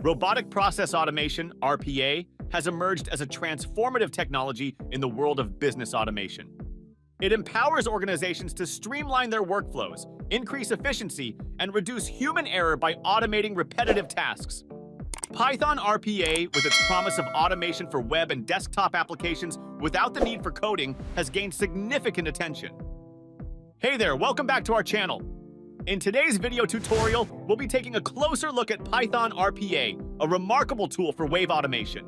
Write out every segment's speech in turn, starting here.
Robotic process automation, RPA, has emerged as a transformative technology in the world of business automation. It empowers organizations to streamline their workflows, increase efficiency, and reduce human error by automating repetitive tasks. Python RPA, with its promise of automation for web and desktop applications without the need for coding, has gained significant attention. Hey there, welcome back to our channel. In today's video tutorial, we'll be taking a closer look at Python RPA, a remarkable tool for wave automation.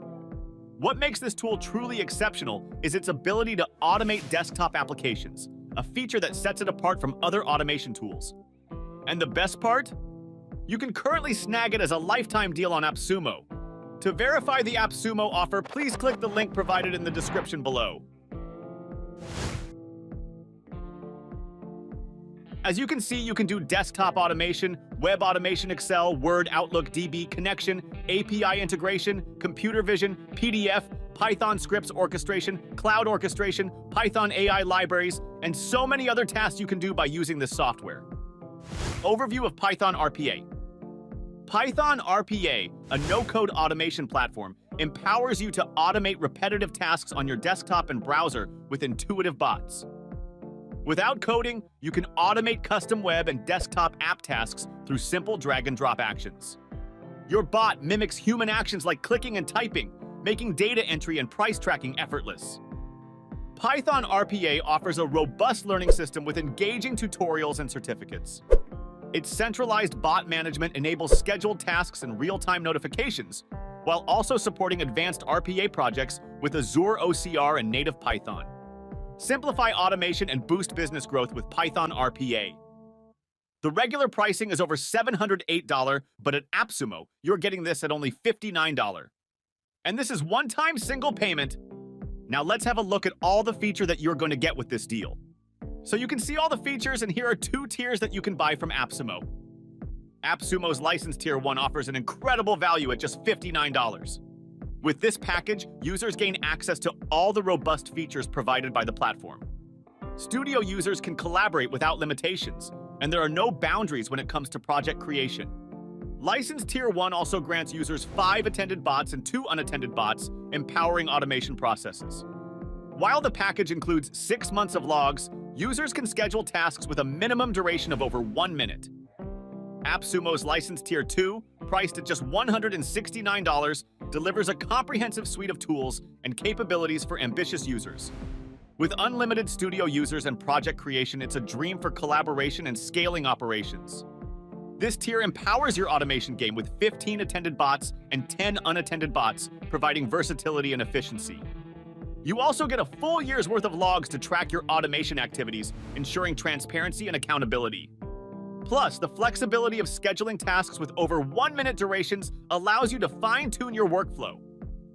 What makes this tool truly exceptional is its ability to automate desktop applications, a feature that sets it apart from other automation tools. And the best part? You can currently snag it as a lifetime deal on AppSumo. To verify the AppSumo offer, please click the link provided in the description below. As you can see, you can do desktop automation, web automation, Excel, Word, Outlook, DB, connection, API integration, computer vision, PDF, Python scripts orchestration, cloud orchestration, Python AI libraries, and so many other tasks you can do by using this software. Overview of Python RPA. Python RPA, a no-code automation platform, empowers you to automate repetitive tasks on your desktop and browser with intuitive bots. Without coding, you can automate custom web and desktop app tasks through simple drag-and-drop actions. Your bot mimics human actions like clicking and typing, making data entry and price tracking effortless. Python RPA offers a robust learning system with engaging tutorials and certificates. Its centralized bot management enables scheduled tasks and real-time notifications, while also supporting advanced RPA projects with Azure OCR and native Python. Simplify automation and boost business growth with Python RPA. The regular pricing is over $708, but at AppSumo, you're getting this at only $59. And this is one-time single payment. Now let's have a look at all the features that you're going to get with this deal. So you can see all the features, and here are 2 tiers that you can buy from AppSumo. AppSumo's License Tier 1 offers an incredible value at just $59. With this package, users gain access to all the robust features provided by the platform. Studio users can collaborate without limitations, and there are no boundaries when it comes to project creation. License Tier 1 also grants users 5 attended bots and 2 unattended bots, empowering automation processes. While the package includes 6 months of logs, users can schedule tasks with a minimum duration of over 1 minute. AppSumo's License Tier 2, priced at just $169, delivers a comprehensive suite of tools and capabilities for ambitious users. With unlimited studio users and project creation, it's a dream for collaboration and scaling operations. This tier empowers your automation game with 15 attended bots and 10 unattended bots, providing versatility and efficiency. You also get a full year's worth of logs to track your automation activities, ensuring transparency and accountability. Plus, the flexibility of scheduling tasks with over 1-minute durations allows you to fine-tune your workflow.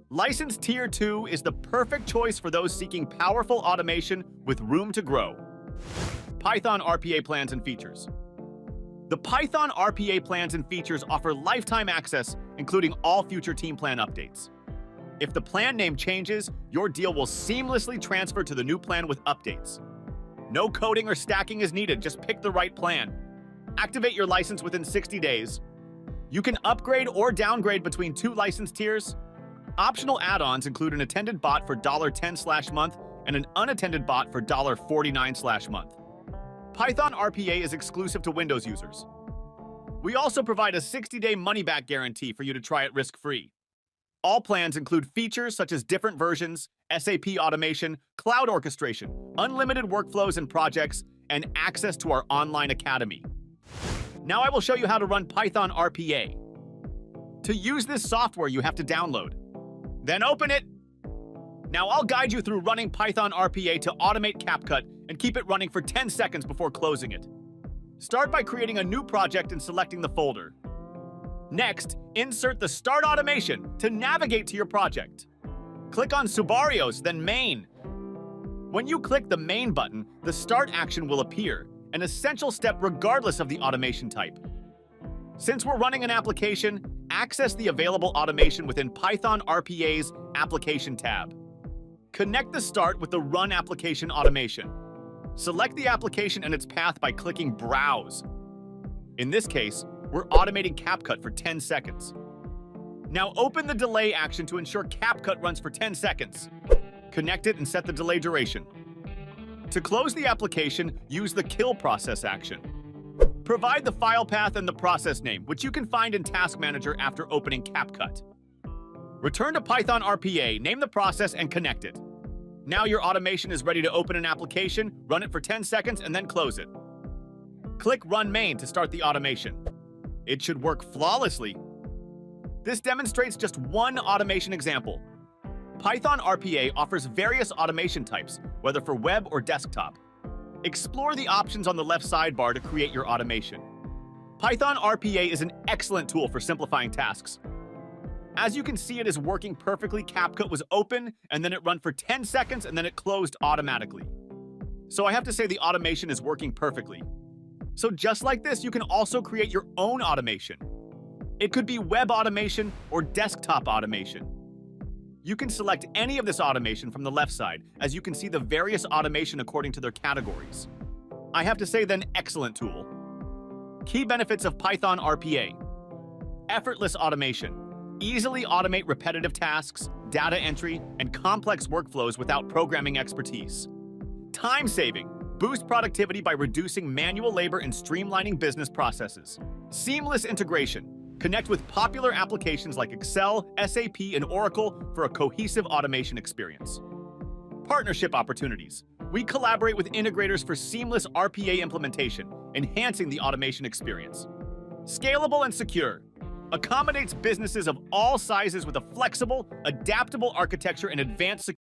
License Tier 2 is the perfect choice for those seeking powerful automation with room to grow. Python RPA plans and features. The Python RPA plans and features offer lifetime access, including all future team plan updates. If the plan name changes, your deal will seamlessly transfer to the new plan with updates. No coding or stacking is needed, just pick the right plan. Activate your license within 60 days. You can upgrade or downgrade between 2 license tiers. Optional add-ons include an attended bot for $10/month and an unattended bot for $49/month. Python RPA is exclusive to Windows users. We also provide a 60-day money-back guarantee for you to try it risk-free. All plans include features such as different versions, SAP automation, cloud orchestration, unlimited workflows and projects, and access to our online academy. Now I will show you how to run Python RPA. To use this software, you have to download. Then open it. Now I'll guide you through running Python RPA to automate CapCut and keep it running for 10 seconds before closing it. Start by creating a new project and selecting the folder. Next, insert the Start Automation to navigate to your project. Click on Subarios, then Main. When you click the Main button, the Start action will appear, an essential step regardless of the automation type. Since we're running an application, access the available automation within Python RPA's Application tab. Connect the Start with the Run Application automation. Select the application and its path by clicking Browse. In this case, we're automating CapCut for 10 seconds. Now open the delay action to ensure CapCut runs for 10 seconds. Connect it and set the delay duration. To close the application, use the kill process action. Provide the file path and the process name, which you can find in Task Manager after opening CapCut. Return to Python RPA, name the process, and connect it. Now your automation is ready to open an application, run it for 10 seconds, and then close it. Click Run Main to start the automation. It should work flawlessly. This demonstrates just one automation example. Python RPA offers various automation types, whether for web or desktop. Explore the options on the left sidebar to create your automation. Python RPA is an excellent tool for simplifying tasks. As you can see, it is working perfectly. CapCut was open, and then it ran for 10 seconds, and then it closed automatically. So I have to say the automation is working perfectly. So just like this, you can also create your own automation. It could be web automation or desktop automation. You can select any of this automation from the left side, as you can see the various automation according to their categories. I have to say then, excellent tool. Key benefits of Python RPA. Effortless automation. Easily automate repetitive tasks, data entry, and complex workflows without programming expertise. Time saving. Boost productivity by reducing manual labor and streamlining business processes. Seamless integration. Connect with popular applications like Excel, SAP, and Oracle for a cohesive automation experience. Partnership opportunities. We collaborate with integrators for seamless RPA implementation, enhancing the automation experience. Scalable and secure. Accommodates businesses of all sizes with a flexible, adaptable architecture and advanced security.